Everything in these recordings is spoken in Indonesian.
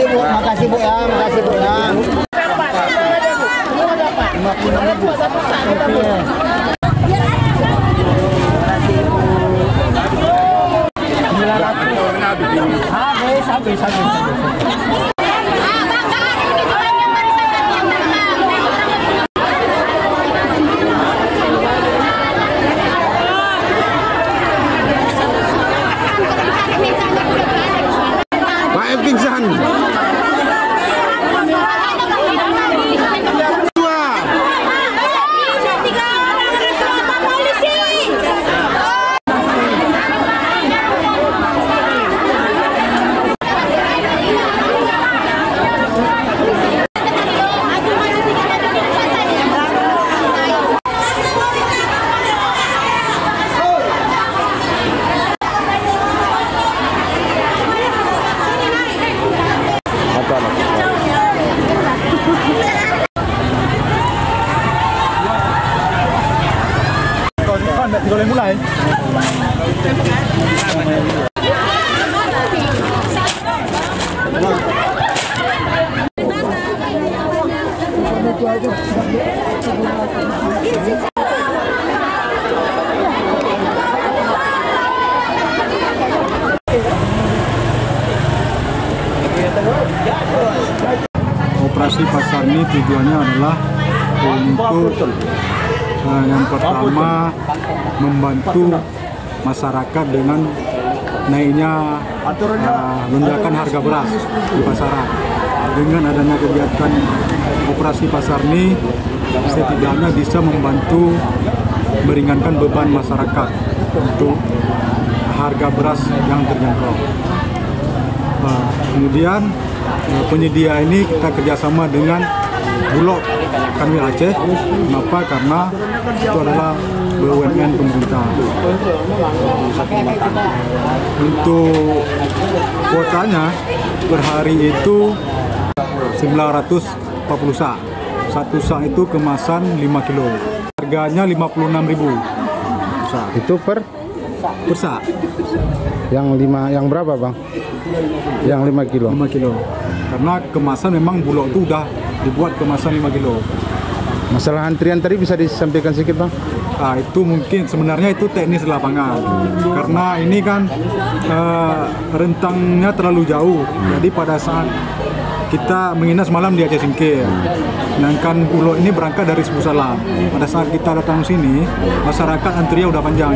Bu. Makasih Bu ya. Makasih Bu ya. 56.000. Habis. Pak F pingsan. Boleh mulai. Operasi pasar ini tujuannya adalah untuk yang pertama membantu masyarakat dengan naiknya lonjakan harga beras di pasaran. Dengan adanya kegiatan operasi pasar ini setidaknya bisa membantu meringankan beban masyarakat untuk harga beras yang terjangkau. Kemudian penyedia ini kita kerjasama dengan Bulog Kanwil Aceh. Kenapa? Karena itu adalah BUMN pemerintah. Untuk kuotanya per hari itu 940 sak. Satu sak itu kemasan 5 kilo. Harganya 56.000 sak. Itu per sak. yang berapa, Bang? Yang 5 kilo. 5 kilo. Karena kemasan memang Bulog itu udah dibuat kemasan 5 kilo. Masalah antrian tadi bisa disampaikan sedikit, Bang? Itu mungkin sebenarnya itu teknis lapangan. Karena ini kan rentangnya terlalu jauh. Jadi pada saat kita menginap semalam di Aceh Singkil, sedangkan Bulog ini berangkat dari Sebu Salam. Pada saat kita datang sini, masyarakat antrinya udah panjang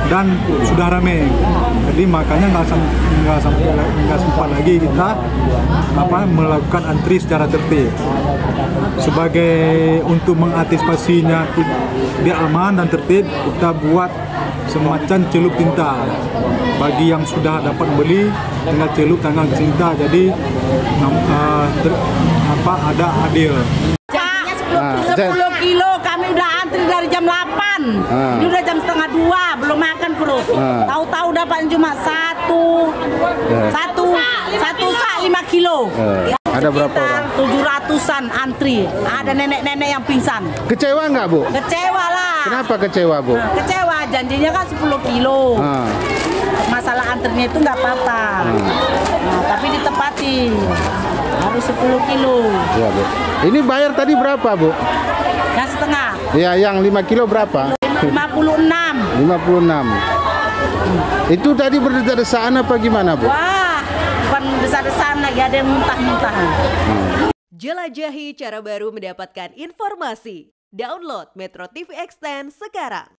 dan sudah ramai. Jadi makanya nggak sempat lagi kita melakukan antri secara tertib. Sebagai untuk mengantisipasinya dia aman dan tertib, kita buat semacam celup tinta. Bagi yang sudah dapat beli, tinggal celup tanggal tinta. Jadi ada adil. 10 kilo kami udah antri dari jam 8. Ini udah jam setengah 2, belum makan perut. Tahu-tahu dapat cuma satu sak 5 kilo. Ada berapa orang? 700-an antri. Ada nenek-nenek yang pingsan. Kecewa nggak, Bu? Kecewa lah. Kenapa kecewa, Bu? Kecewa, janjinya kan 10 kilo. Masalah antrinya itu nggak apa-apa. Tapi ditepati. Harus 10 kilo. Iya, Bu. Ini bayar tadi berapa, Bu? Yang setengah. Ya, yang 5 kilo berapa? 56. 56. Itu tadi berdesaan apa gimana, Bu? Wah, bukan desa-desaan lagi, ada yang muntah-muntah. Jelajahi cara baru mendapatkan informasi. Download Metro TV Extend sekarang.